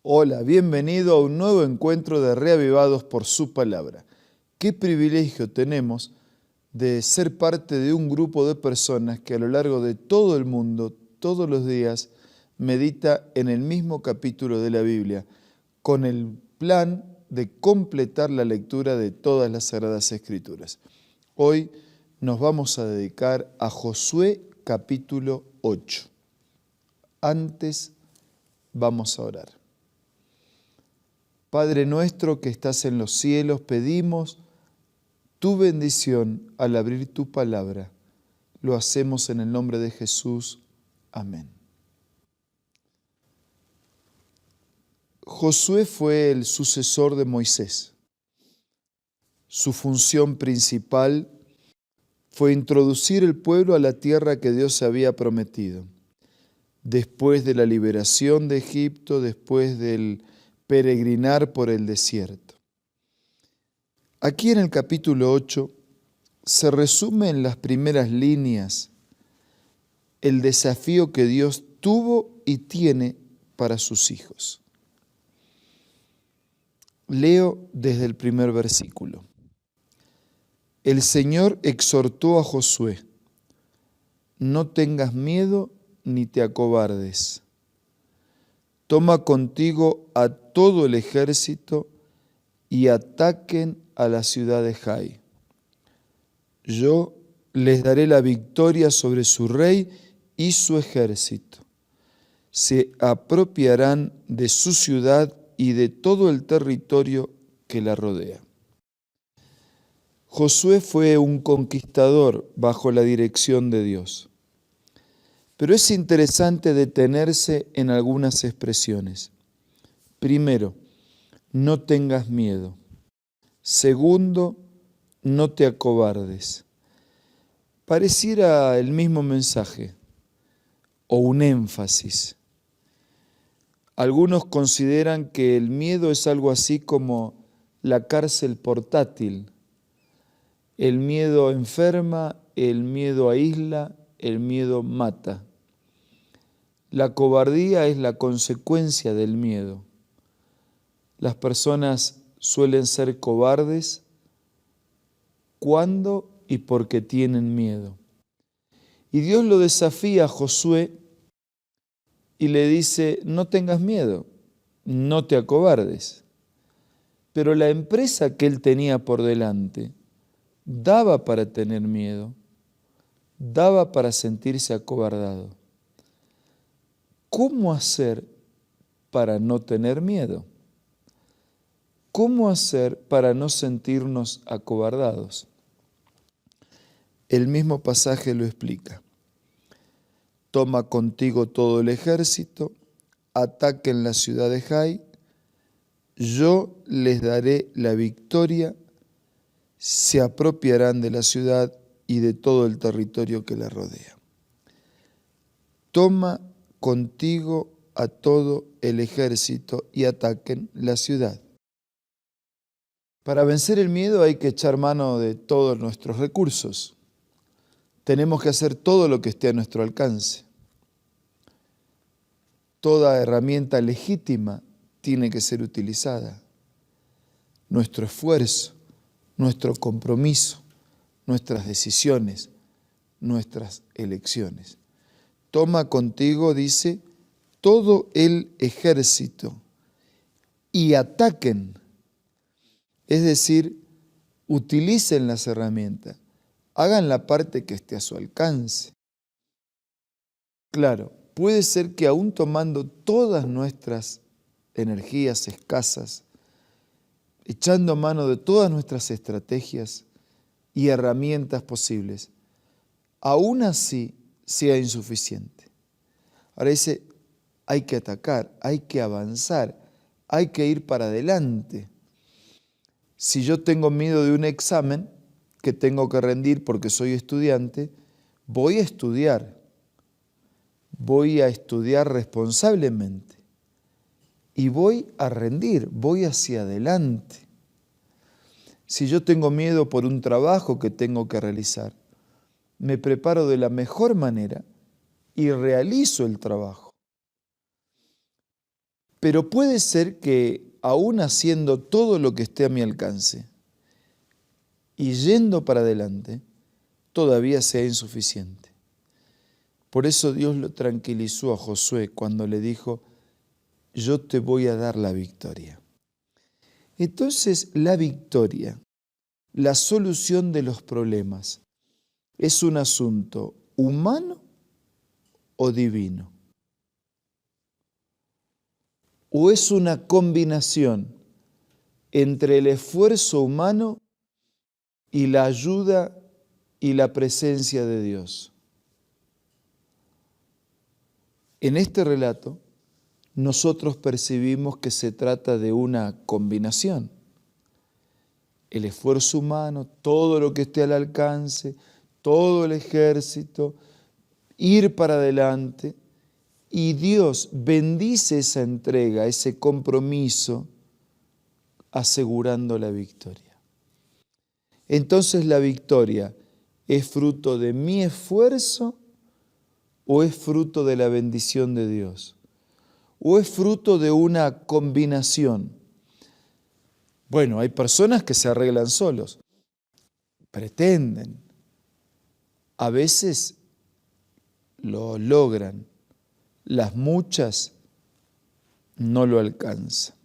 Hola, bienvenido a un nuevo encuentro de Reavivados por su palabra. Qué privilegio tenemos de ser parte de un grupo de personas que a lo largo de todo el mundo, todos los días, medita en el mismo capítulo de la Biblia, con el plan de completar la lectura de todas las Sagradas Escrituras. Hoy nos vamos a dedicar a Josué capítulo 8. Antes vamos a orar. Padre nuestro que estás en los cielos, pedimos tu bendición al abrir tu palabra. Lo hacemos en el nombre de Jesús. Amén. Josué fue el sucesor de Moisés. Su función principal fue introducir el pueblo a la tierra que Dios había prometido. Después de la liberación de Egipto, después del peregrinar por el desierto. Aquí en el capítulo 8 se resume en las primeras líneas el desafío que Dios tuvo y tiene para sus hijos. Leo desde el primer versículo. El Señor exhortó a Josué: no tengas miedo ni te acobardes. Toma contigo a todo el ejército y ataquen a la ciudad de Jai. Yo les daré la victoria sobre su rey y su ejército. Se apropiarán de su ciudad y de todo el territorio que la rodea. Josué fue un conquistador bajo la dirección de Dios. Pero es interesante detenerse en algunas expresiones. Primero, no tengas miedo. Segundo, no te acobardes. Pareciera el mismo mensaje o un énfasis. Algunos consideran que el miedo es algo así como la cárcel portátil. El miedo enferma, el miedo aísla, el miedo mata. La cobardía es la consecuencia del miedo. Las personas suelen ser cobardes cuando y porque tienen miedo. Y Dios lo desafía a Josué y le dice: no tengas miedo, no te acobardes. Pero la empresa que él tenía por delante daba para tener miedo, daba para sentirse acobardado. ¿Cómo hacer para no tener miedo? ¿Cómo hacer para no sentirnos acobardados? El mismo pasaje lo explica. Toma contigo todo el ejército, ataquen la ciudad de Jai, yo les daré la victoria, se apropiarán de la ciudad y de todo el territorio que la rodea. Toma contigo a todo el ejército y ataquen la ciudad. Para vencer el miedo hay que echar mano de todos nuestros recursos. Tenemos que hacer todo lo que esté a nuestro alcance. Toda herramienta legítima tiene que ser utilizada. Nuestro esfuerzo, nuestro compromiso, nuestras decisiones, nuestras elecciones. Toma contigo, dice, todo el ejército y ataquen. Es decir, utilicen las herramientas, hagan la parte que esté a su alcance. Claro, puede ser que aún tomando todas nuestras energías escasas, echando mano de todas nuestras estrategias y herramientas posibles, aún así sea insuficiente. Ahora dice, hay que atacar, hay que avanzar, hay que ir para adelante. Si yo tengo miedo de un examen que tengo que rendir porque soy estudiante, voy a estudiar responsablemente y voy a rendir, voy hacia adelante. Si yo tengo miedo por un trabajo que tengo que realizar, me preparo de la mejor manera y realizo el trabajo. Pero puede ser que aún haciendo todo lo que esté a mi alcance y yendo para adelante, todavía sea insuficiente. Por eso Dios lo tranquilizó a Josué cuando le dijo, yo te voy a dar la victoria. Entonces la victoria, la solución de los problemas, ¿es un asunto humano o divino? ¿O es una combinación entre el esfuerzo humano y la ayuda y la presencia de Dios? En este relato, nosotros percibimos que se trata de una combinación. El esfuerzo humano, todo lo que esté al alcance, todo el ejército, ir para adelante, y Dios bendice esa entrega, ese compromiso, asegurando la victoria. Entonces la victoria es fruto de mi esfuerzo o es fruto de la bendición de Dios, o es fruto de una combinación. Bueno, hay personas que se arreglan solos, pretenden, a veces lo logran, las muchas no lo alcanzan.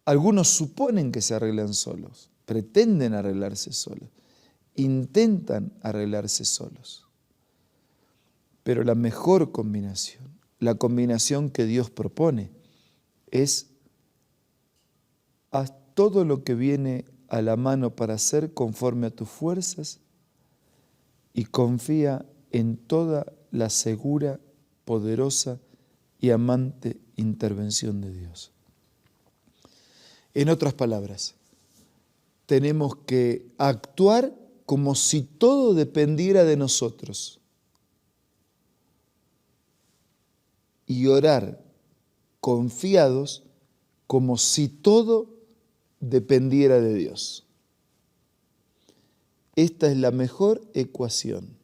Algunos suponen que se arreglan solos, pretenden arreglarse solos, intentan arreglarse solos. Pero la mejor combinación, la combinación que Dios propone, es haz todo lo que viene a la mano para hacer conforme a tus fuerzas y confía en toda la segura, poderosa y amante intervención de Dios. En otras palabras, tenemos que actuar como si todo dependiera de nosotros y orar confiados como si todo dependiera de Dios. Esta es la mejor ecuación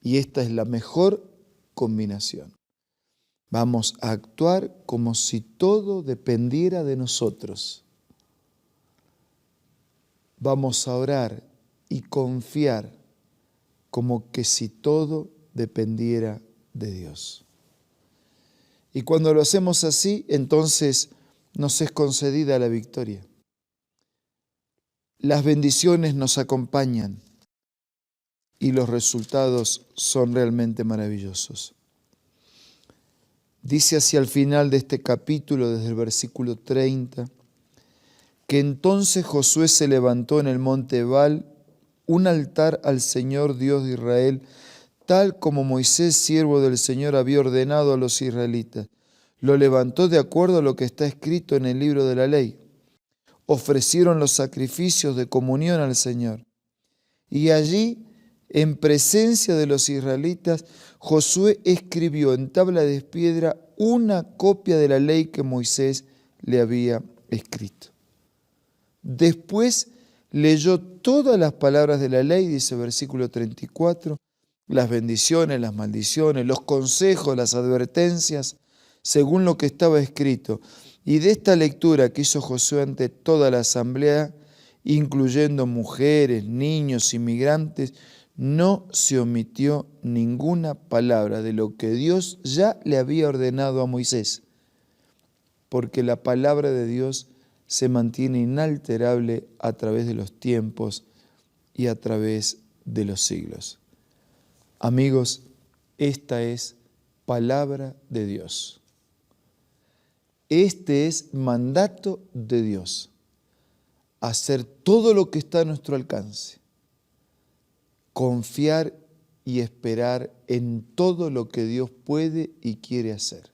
y esta es la mejor combinación. Vamos a actuar como si todo dependiera de nosotros. Vamos a orar y confiar como que si todo dependiera de Dios. Y cuando lo hacemos así, entonces nos es concedida la victoria. Las bendiciones nos acompañan y los resultados son realmente maravillosos. Dice hacia el final de este capítulo, desde el versículo 30, que entonces Josué se levantó en el monte Ebal un altar al Señor Dios de Israel, tal como Moisés, siervo del Señor, había ordenado a los israelitas. Lo levantó de acuerdo a lo que está escrito en el libro de la ley. Ofrecieron los sacrificios de comunión al Señor. Y allí, en presencia de los israelitas, Josué escribió en tabla de piedra una copia de la ley que Moisés le había escrito. Después leyó todas las palabras de la ley, dice versículo 34, las bendiciones, las maldiciones, los consejos, las advertencias, según lo que estaba escrito. Y de esta lectura que hizo Josué ante toda la asamblea, incluyendo mujeres, niños, inmigrantes, no se omitió ninguna palabra de lo que Dios ya le había ordenado a Moisés, porque la palabra de Dios se mantiene inalterable a través de los tiempos y a través de los siglos. Amigos, esta es palabra de Dios. Este es mandato de Dios, hacer todo lo que está a nuestro alcance, confiar y esperar en todo lo que Dios puede y quiere hacer.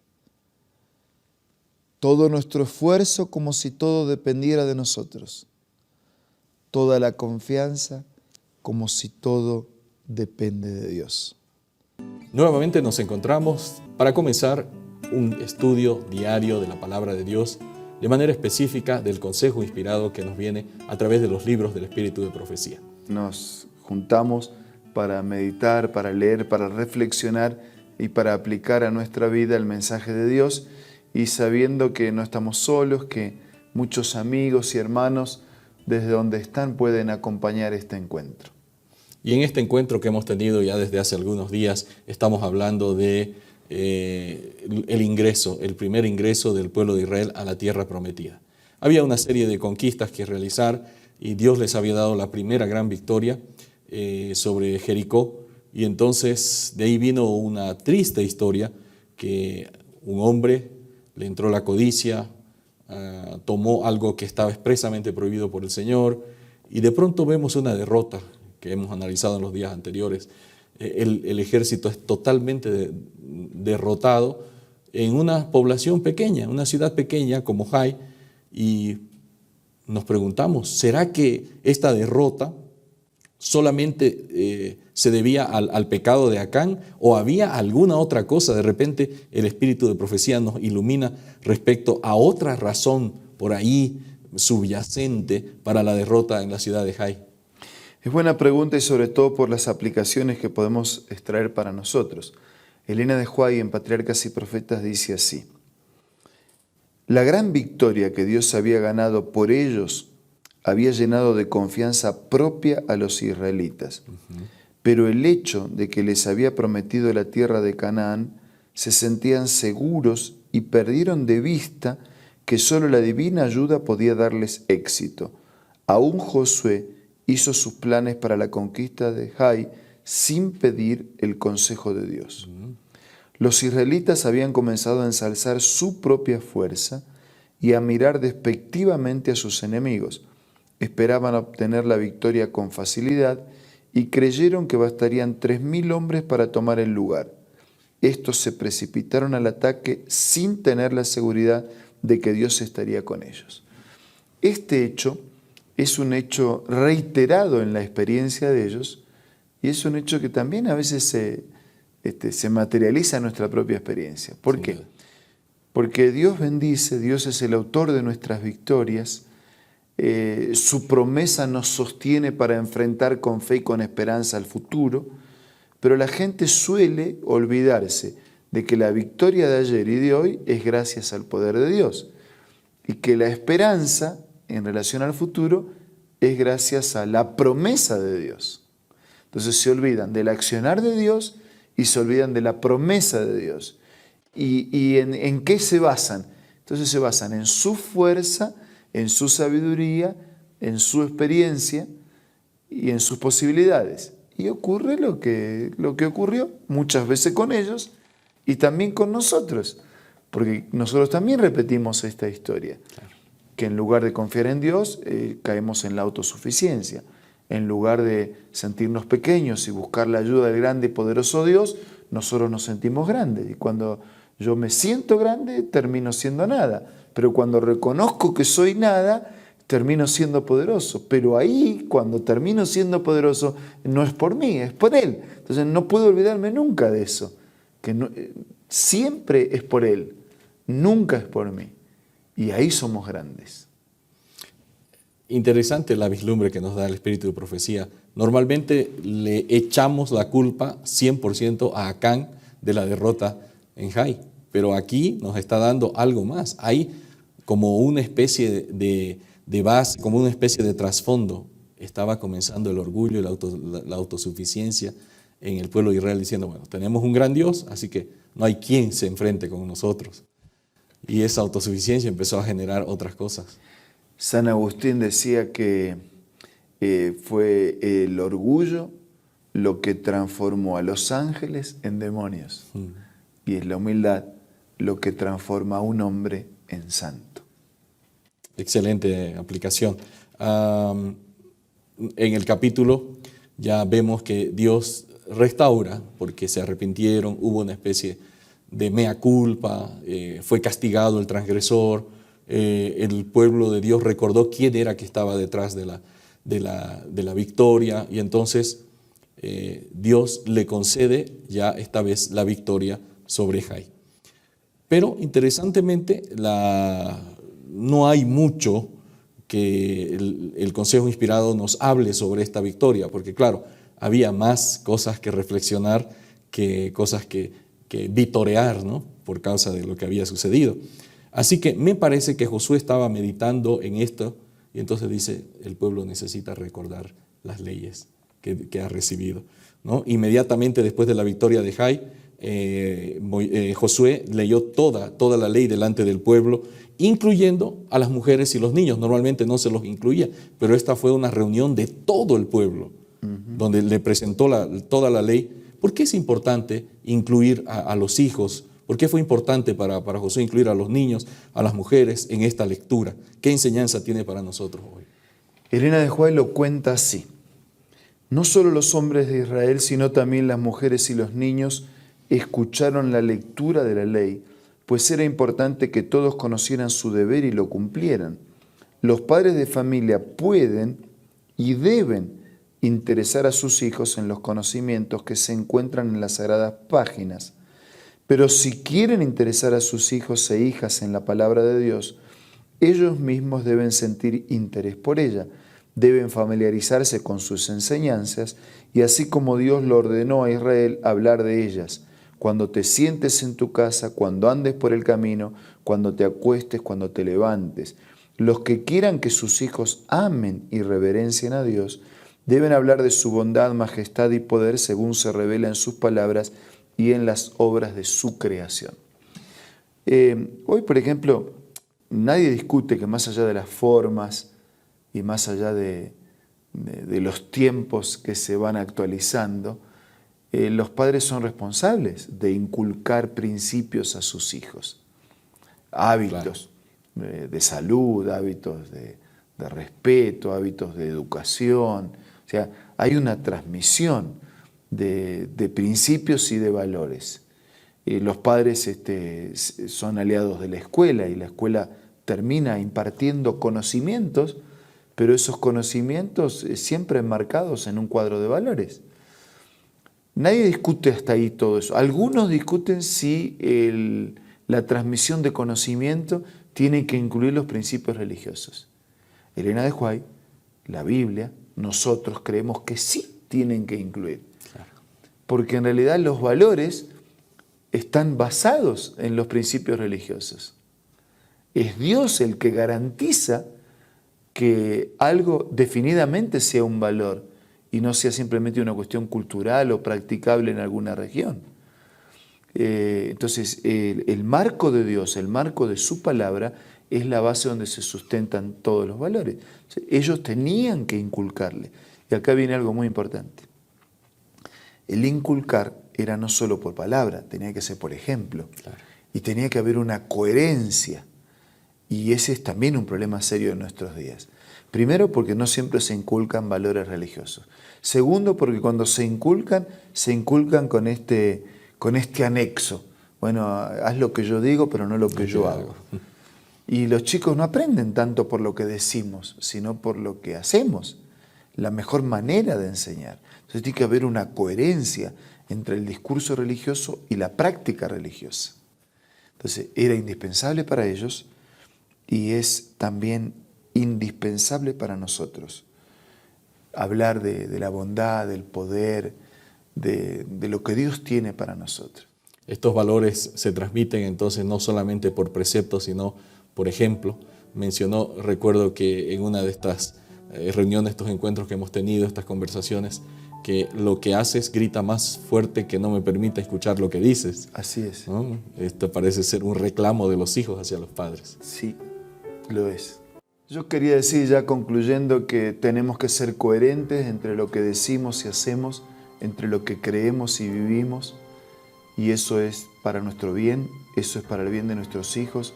Todo nuestro esfuerzo como si todo dependiera de nosotros, toda la confianza como si todo depende de Dios. Nuevamente nos encontramos para comenzar un estudio diario de la Palabra de Dios, de manera específica del consejo inspirado que nos viene a través de los libros del Espíritu de Profecía. Nos juntamos para meditar, para leer, para reflexionar y para aplicar a nuestra vida el mensaje de Dios. y sabiendo que no estamos solos, que muchos amigos y hermanos desde donde están pueden acompañar este encuentro. Y en este encuentro que hemos tenido ya desde hace algunos días, estamos hablando de el ingreso, el primer ingreso del pueblo de Israel a la tierra prometida. Había una serie de conquistas que realizar y Dios les había dado la primera gran victoria sobre Jericó, y entonces de ahí vino una triste historia que un hombre le entró la codicia, tomó algo que estaba expresamente prohibido por el Señor, y de pronto vemos una derrota que hemos analizado en los días anteriores. El ejército es totalmente derrotado en una población pequeña, una ciudad pequeña como Jai, y nos preguntamos, ¿será que esta derrota solamente se debía al pecado de Acán, o había alguna otra cosa? De repente el espíritu de profecía nos ilumina respecto a otra razón por ahí subyacente para la derrota en la ciudad de Jai. Es buena pregunta, y sobre todo por las aplicaciones que podemos extraer para nosotros. Elena de White en Patriarcas y Profetas dice así: la gran victoria que Dios había ganado por ellos había llenado de confianza propia a los israelitas. Pero el hecho de que les había prometido la tierra de Canaán, se sentían seguros y perdieron de vista que solo la divina ayuda podía darles éxito. Aún Josué hizo sus planes para la conquista de Jai sin pedir el consejo de Dios. Los israelitas habían comenzado a ensalzar su propia fuerza y a mirar despectivamente a sus enemigos. Esperaban obtener la victoria con facilidad y creyeron que bastarían 3.000 hombres para tomar el lugar. Estos se precipitaron al ataque sin tener la seguridad de que Dios estaría con ellos. Este hecho es un hecho reiterado en la experiencia de ellos, y es un hecho que también a veces se materializa en nuestra propia experiencia. ¿Por qué? Porque Dios bendice, Dios es el autor de nuestras victorias, su promesa nos sostiene para enfrentar con fe y con esperanza al futuro, pero la gente suele olvidarse de que la victoria de ayer y de hoy es gracias al poder de Dios, y que la esperanza en relación al futuro es gracias a la promesa de Dios. Entonces se olvidan del accionar de Dios y se olvidan de la promesa de Dios. ¿Y en qué se basan? Entonces se basan en su fuerza, en su sabiduría, en su experiencia y en sus posibilidades. Y ocurre lo que ocurrió muchas veces con ellos y también con nosotros, porque nosotros también repetimos esta historia. Claro. Que en lugar de confiar en Dios, caemos en la autosuficiencia. En lugar de sentirnos pequeños y buscar la ayuda del grande y poderoso Dios, nosotros nos sentimos grandes. Y cuando yo me siento grande, termino siendo nada. Pero cuando reconozco que soy nada, termino siendo poderoso. Pero ahí, cuando termino siendo poderoso, no es por mí, es por Él. Entonces no puedo olvidarme nunca de eso. Que no, siempre es por Él, nunca es por mí. Y ahí somos grandes. Interesante la vislumbre que nos da el espíritu de profecía. Normalmente le echamos la culpa 100% a Acán de la derrota en Jai, pero aquí nos está dando algo más. Hay como una especie de base, como una especie de trasfondo. Estaba comenzando el orgullo y la autosuficiencia en el pueblo de Israel, diciendo, bueno, tenemos un gran Dios, así que no hay quien se enfrente con nosotros. Y esa autosuficiencia empezó a generar otras cosas. San Agustín decía que fue el orgullo lo que transformó a los ángeles en demonios. Y es la humildad lo que transforma a un hombre en santo. Excelente aplicación. En el capítulo ya vemos que Dios restaura porque se arrepintieron, hubo una especie de mea culpa, fue castigado el transgresor, el pueblo de Dios recordó quién era que estaba detrás de la victoria, y entonces Dios le concede ya esta vez la victoria sobre Jai. Pero interesantemente no hay mucho que el Consejo Inspirado nos hable sobre esta victoria, porque claro, había más cosas que reflexionar que cosas que que vitorear, ¿no?, por causa de lo que había sucedido. Así que me parece que Josué estaba meditando en esto y entonces dice, el pueblo necesita recordar las leyes que ha recibido, ¿no? Inmediatamente después de la victoria de Jai, Josué leyó toda la ley delante del pueblo, incluyendo a las mujeres y los niños. Normalmente no se los incluía, pero esta fue una reunión de todo el pueblo, donde le presentó toda la ley. ¿Por qué es importante incluir a los hijos? ¿Por qué fue importante para Josué incluir a los niños, a las mujeres en esta lectura? ¿Qué enseñanza tiene para nosotros hoy? Elena de White lo cuenta así. No solo los hombres de Israel, sino también las mujeres y los niños escucharon la lectura de la ley, pues era importante que todos conocieran su deber y lo cumplieran. Los padres de familia pueden y deben interesar a sus hijos en los conocimientos que se encuentran en las sagradas páginas. Pero si quieren interesar a sus hijos e hijas en la palabra de Dios, ellos mismos deben sentir interés por ella, deben familiarizarse con sus enseñanzas y así como Dios lo ordenó a Israel, hablar de ellas. Cuando te sientes en tu casa, cuando andes por el camino, cuando te acuestes, cuando te levantes. Los que quieran que sus hijos amen y reverencien a Dios, deben hablar de su bondad, majestad y poder según se revela en sus palabras y en las obras de su creación. Hoy, por ejemplo, nadie discute que más allá de las formas y más allá de los tiempos que se van actualizando, los padres son responsables de inculcar principios a sus hijos, hábitos de salud, hábitos de respeto, hábitos de educación. O sea, hay una transmisión de principios y de valores. Los padres son aliados de la escuela y la escuela termina impartiendo conocimientos, pero esos conocimientos siempre enmarcados en un cuadro de valores. Nadie discute hasta ahí todo eso. Algunos discuten si la transmisión de conocimiento tiene que incluir los principios religiosos. Elena de White, la Biblia, nosotros creemos que sí tienen que incluir. Claro. Porque en realidad los valores están basados en los principios religiosos. Es Dios el que garantiza que algo definidamente sea un valor y no sea simplemente una cuestión cultural o practicable en alguna región. Entonces, el marco de Dios, el marco de su palabra, es la base donde se sustentan todos los valores. Ellos tenían que inculcarle. Y acá viene algo muy importante. El inculcar era no solo por palabra, tenía que ser por ejemplo. Claro. Y tenía que haber una coherencia. Y ese es también un problema serio en nuestros días. Primero, porque no siempre se inculcan valores religiosos. Segundo, porque cuando se inculcan con este anexo. Bueno, haz lo que yo digo, pero no lo que yo hago. Y los chicos no aprenden tanto por lo que decimos, sino por lo que hacemos. La mejor manera de enseñar. Entonces tiene que haber una coherencia entre el discurso religioso y la práctica religiosa. Entonces era indispensable para ellos y es también indispensable para nosotros. Hablar de la bondad, del poder, de lo que Dios tiene para nosotros. Estos valores se transmiten entonces no solamente por preceptos, sino por ejemplo. Recuerdo que en una de estas reuniones, estos encuentros que hemos tenido, estas conversaciones, que lo que haces grita más fuerte que no me permite escuchar lo que dices. Así es. ¿No? Esto parece ser un reclamo de los hijos hacia los padres. Sí, lo es. Yo quería decir ya concluyendo que tenemos que ser coherentes entre lo que decimos y hacemos, entre lo que creemos y vivimos, y eso es para nuestro bien, eso es para el bien de nuestros hijos,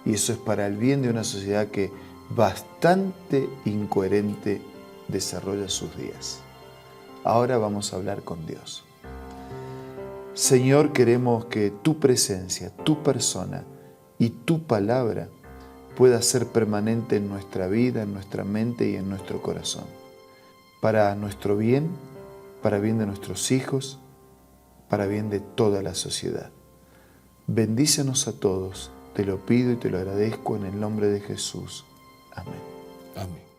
y eso es para el bien de una sociedad que bastante incoherente desarrolla sus días. Ahora vamos a hablar con Dios. Señor, queremos que tu presencia, tu persona y tu palabra pueda ser permanente en nuestra vida, en nuestra mente y en nuestro corazón. Para nuestro bien, para bien de nuestros hijos, para bien de toda la sociedad. Bendícenos a todos, te lo pido y te lo agradezco en el nombre de Jesús. Amén. Amén.